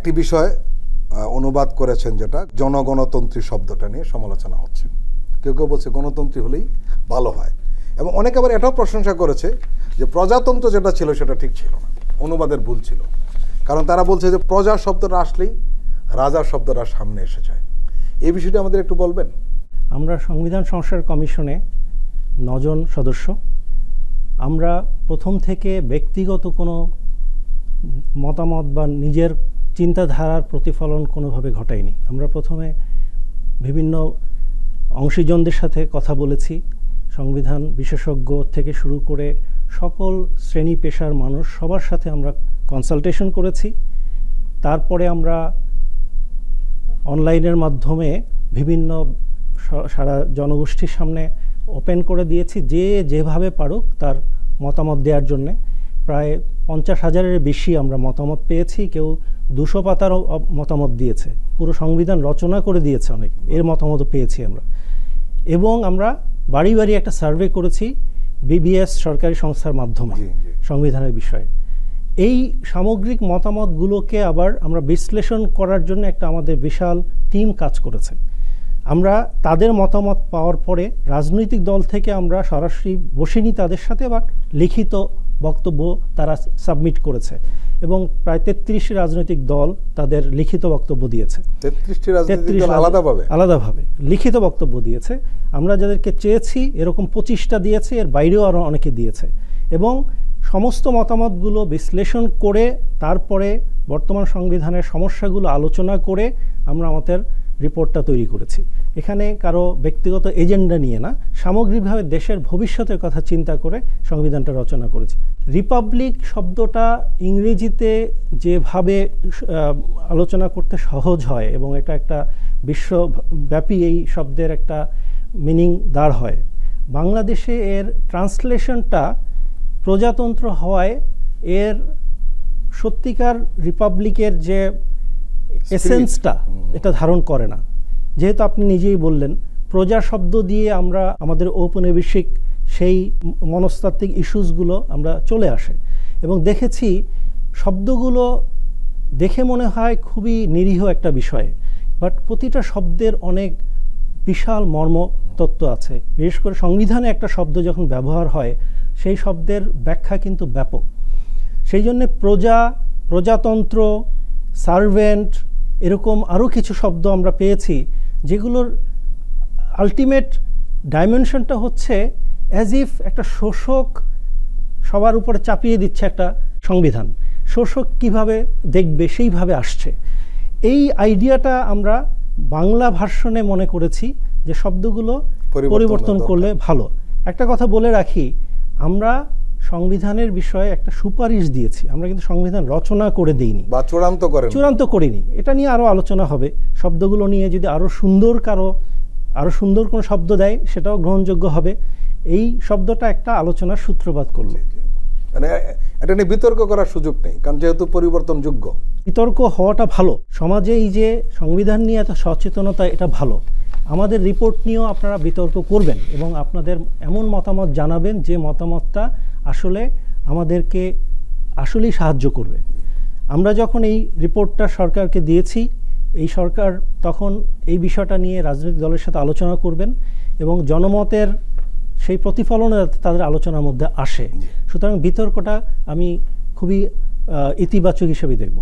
একটি বিষয় অনুবাদ করেছেন, যেটা জনগণতন্ত্রী শব্দটা নিয়ে সমালোচনা হচ্ছে। কেউ কেউ বলছে গণতন্ত্রী হলেই ভালো হয়, এবং অনেকে আবার এটাও প্রশংসা করেছে যে প্রজাতন্ত্র যেটা ছিল সেটা ঠিক ছিল না, অনুবাদের ভুল ছিল। কারণ তারা বলছে যে প্রজা শব্দটা আসলেই রাজা শব্দটা সামনে এসে যায়। এই বিষয়টা আমাদের একটু বলবেন। আমরা সংবিধান সংস্কার কমিশনে 9 জন সদস্য। আমরা প্রথম থেকে ব্যক্তিগত কোনো মতামত বা নিজের চিন্তাধারার প্রতিফলন কোনোভাবে ঘটাইনি। আমরা প্রথমে বিভিন্ন অংশীজনদের সাথে কথা বলেছি, সংবিধান বিশেষজ্ঞ থেকে শুরু করে সকল শ্রেণী পেশার মানুষ সবার সাথে আমরা কনসালটেশন করেছি। তারপরে আমরা অনলাইনের মাধ্যমে বিভিন্ন সারা জনগোষ্ঠীর সামনে ওপেন করে দিয়েছি, যে যেভাবে পারুক তার মতামত দেওয়ার জন্যে। প্রায় 50,000-এর বেশি আমরা মতামত পেয়েছি। কেউ 200 পাতারও মতামত দিয়েছে, পুরো সংবিধান রচনা করে দিয়েছে অনেক, এর মতামতও পেয়েছি আমরা। এবং আমরা বাড়ি বাড়ি একটা সার্ভে করেছি বিবিএস সরকারি সংস্থার মাধ্যমে সংবিধানের বিষয়ে। এই সামগ্রিক মতামতগুলোকে আবার আমরা বিশ্লেষণ করার জন্য একটা আমাদের বিশাল টিম কাজ করেছে। আমরা তাদের মতামত পাওয়ার পরে রাজনৈতিক দল থেকে আমরা সরাসরি বসিনি তাদের সাথে, বাট লিখিত বক্তব্য তারা সাবমিট করেছে এবং প্রায় 33টি রাজনৈতিক দল তাদের লিখিত বক্তব্য দিয়েছে। 33টি রাজনৈতিক দল আলাদাভাবে লিখিত বক্তব্য দিয়েছে। আমরা যাদেরকে চেয়েছি এরকম 25টা দিয়েছে, এর বাইরেও আরও অনেকে দিয়েছে। এবং সমস্ত মতামতগুলো বিশ্লেষণ করে তারপরে বর্তমান সংবিধানের সমস্যাগুলো আলোচনা করে আমরা আমাদের রিপোর্টটা তৈরি করেছি। এখানে কারো ব্যক্তিগত এজেন্ডা নিয়ে না, সামগ্রিকভাবে দেশের ভবিষ্যতের কথা চিন্তা করে সংবিধানটা রচনা করেছি। রিপাবলিক শব্দটা ইংরেজিতে যেভাবে আলোচনা করতে সহজ হয় এবং এটা একটা বিশ্বব্যাপী এই শব্দের একটা মিনিং দাঁড় হয়, বাংলাদেশে এর ট্রান্সলেশনটা প্রজাতন্ত্র হওয়ায় এর সত্যিকার রিপাবলিকের যে এসেন্সটা এটা ধারণ করে না। যেহেতু আপনি নিজেই বললেন, প্রজা শব্দ দিয়ে আমরা আমাদের ঔপনিবেশিক সেই মনস্তাত্ত্বিক ইস্যুসগুলো আমরা চলে আসে এবং দেখেছি শব্দগুলো দেখে মনে হয় খুবই নিরীহ একটা বিষয়, বাট প্রতিটা শব্দের অনেক বিশাল মর্মতত্ত্ব আছে। বিশেষ করে সংবিধানে একটা শব্দ যখন ব্যবহার হয় সেই শব্দের ব্যাখ্যা কিন্তু ব্যাপক। সেই জন্যে প্রজাতন্ত্র, সার্ভেন্ট, এরকম আরও কিছু শব্দ আমরা পেয়েছি যেগুলোর আলটিমেট ডাইমেনশনটা হচ্ছে অ্যাজ ইফ একটা শোষক সবার উপরে চাপিয়ে দিচ্ছে একটা সংবিধান। শোষক কিভাবে দেখবে সেইভাবে আসছে। এই আইডিয়াটা আমরা বাংলা ভার্সনে মনে করেছি যে শব্দগুলো পরিবর্তন করলে ভালো। একটা কথা বলে রাখি, আমরা সংবিধানের বিষয়ে একটা সুপারিশ দিয়েছি, আমরা কিন্তু সংবিধান রচনা করে দিইনি বা চূড়ান্ত করিনি। এটা নিয়ে আরও আলোচনা হবে। শব্দগুলো নিয়ে যদি আরও সুন্দর কোনো শব্দ দেয় সেটাও গ্রহণযোগ্য হবে। এই শব্দটা একটা আলোচনার সূত্রপাত করলো। মানে এটা নিয়ে বিতর্ক করার সুযোগ নেই, কারণ যেহেতু পরিবর্তনযোগ্য। বিতর্ক হওয়াটা ভালো, সমাজে এই যে সংবিধান নিয়ে এত সচেতনতা, এটা ভালো। আমাদের রিপোর্ট নিয়েও আপনারা বিতর্ক করবেন এবং আপনাদের এমন মতামত জানাবেন যে মতামতটা আসলে আমাদেরকে আসলেই সাহায্য করবে। আমরা যখন এই রিপোর্টটা সরকারকে দিয়েছি, এই সরকার তখন এই বিষয়টা নিয়ে রাজনৈতিক দলের সাথে আলোচনা করবেন এবং জনমতের সেই প্রতিফলন তাদের আলোচনার মধ্যে আসে। সুতরাং বিতর্কটা আমি খুবই ইতিবাচক হিসেবে দেখব।